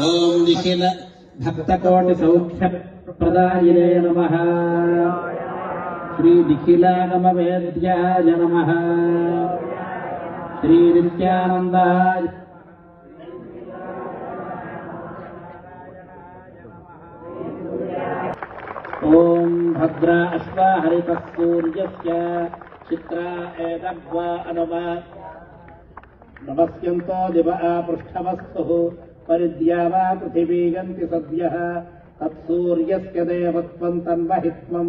ఓం నిఖిల భక్తకోటి సౌఖ్య ప్రదాయినే నమః. శ్రీ నిఖిలాగమ వేద్యాయ నమః. శ్రీ నిత్యానందాయ ఓం భద్రా అశ్వా హరితః సూర్యస్య చిత్రా ఏతద్వా అనుమా నమస్యంతో దివ పృష్ఠవస్తు పరిద్యావా పృథివీ గంతి సద్యః తత్సూర్యస్య దేవత్వం తన్వహిత్వం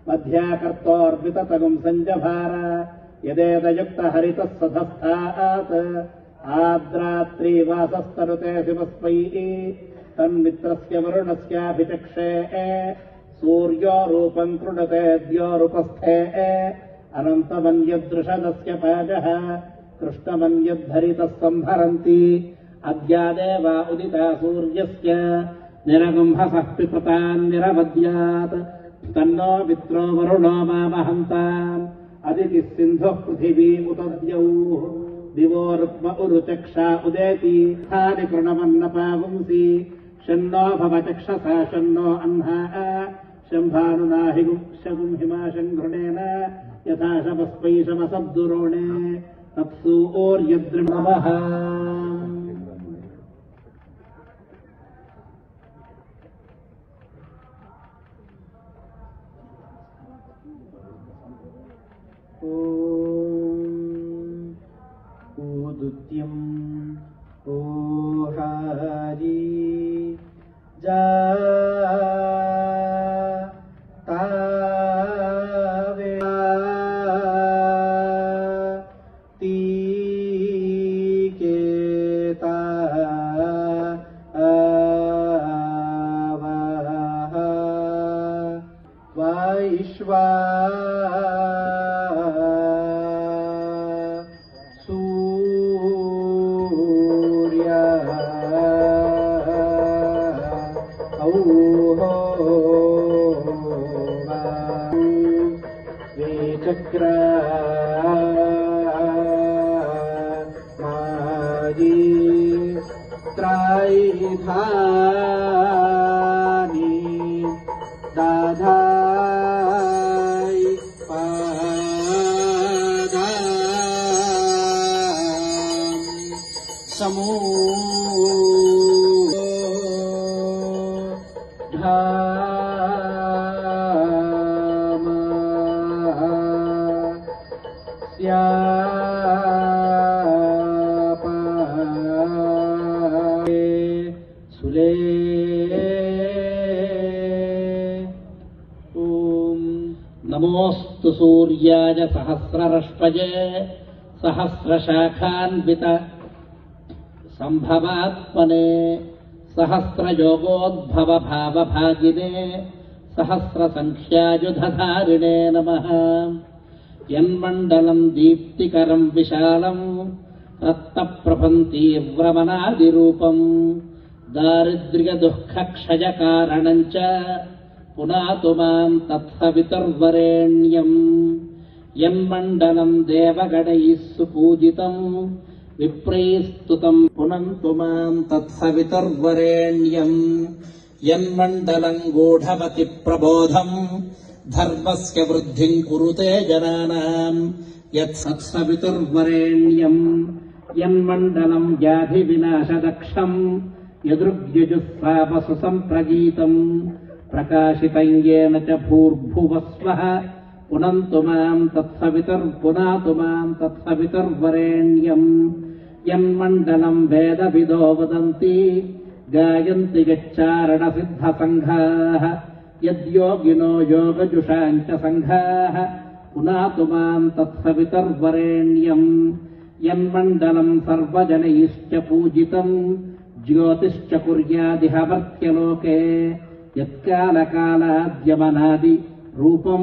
మధ్యాకర్తోర్వితతగుం సంజభార యదేదయుక్త హరితః సధస్థాత్ ఆద్రాత్రీ వాసస్తరుతే శివస్వై తన్మిత్రస్య వరుణస్యాభిచక్షే సూర్యో రూపం కృణతే ద్యోరుపస్థే అనంతమన్యదృషదస్య పాజః కృష్ణమన్యద్ధరితః సంభరంతి అద్యాదేవా ఉదితా సూర్యస్య నిరగుంభసః పిపృతాన్నిరవద్యాత్ తన్నో మిత్రో వరుణో మామహంతాం అదితి సింధుః పృథివీ ఉతద్యౌః దివో రుక్మ ఉరుచక్షా ఉదేతి స్థాని కృణమన్నపాగుంసి షన్నో భవచక్షసా షన్నో అహ్నా శంభానునాహిగుం శగుం హిమాశం ఘృణేన యథా శమస్పై శమసద్దురోణే తత్సూర్యద్రి నమః. ఊదుత్యం ఓహారీ తావే తీకేతా వైశ్వా మాయీ త్రైధాని దాధాయ్ పాదాం సమూఢా సులే ఓం నమోస్తు సూర్యాయ సహస్రరశ్మయే సహస్రశాఖాన్విత సంభవాత్మనే సహస్రయోగోద్భవ భావభాగినే సహస్రసంఖ్యాయుధధారిణే నమః. యన్మండలం దీప్తికరం విశాలం రక్తప్రభం తీవ్రమనాదిరూపం దారిద్ర్యదుఃఖక్షయకారణం చ పునాతు మాం తత్సవితుర్వరేణ్యం. యన్మండలం దేవగణైః సుపూజితం విప్రైస్తుతం పునంతు మాం తత్సవితుర్వరేణ్యం. యన్మండలం గూఢవతి ప్రబోధం ధర్మస్య వృద్ధిం కురుతే జనానాం యత్సవితుర్వరేణ్యం. యన్మండలం వ్యాధి వినాశదక్షం యదృగ్యజుస్సాపసు సంప్రగీతం ప్రకాశితం యేన చ భూర్భువస్వః పునంతు మాం తత్సవితుర్వరేణ్యం. యన్మండలం వేదవిదో వదంతి గాయంతి యచ్చారణ సిద్ధసంఘాః యద్యోగినో యోగజుషాంచ సంఘాః పునాతు మాం తత్సవితుర్వరేణ్యం. యన్మండలం సర్వజనైశ్చ పూజితం జ్యోతిశ్చ కుర్యాదిహ మర్త్యలోకే యత్కాలకాలాద్యమనాది రూపం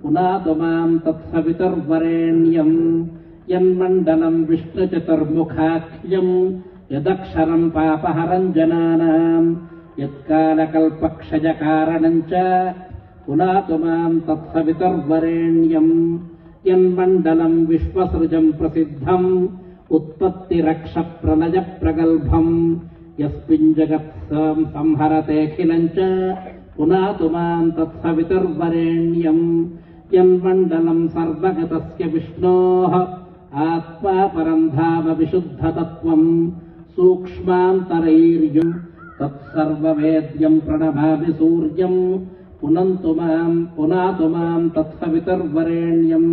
పునాతు మాం తత్సవితుర్వరేణ్యం. యన్మండలం విష్ణుచతుర్ముఖాఖ్యం యదక్షరం పాపహరం జనానాం యత్కాలకల్పక్షయకారణం చ పునాతు మాం తత్సవితుర్వరేణ్యం. యన్మండలం విశ్వసృజం ప్రసిద్ధం ఉత్పత్తిరక్ష ప్రళయ ప్రగల్భం यस्मिन् जगत्सां संहरतेऽखिलम् च पुनातु मां तत्सवितुर्वरेण्यम् यन्मण्डलम् सर्वगतस्य विष्णोः आत्मा परम् धाम विशुद्धतत्त्वम् सूक्ष्मान्तरैर्युम् तत्सर्ववेद्यम् प्रणमामि सूर्यम् पुनातु मां तत्सवितुर्वरेण्यम्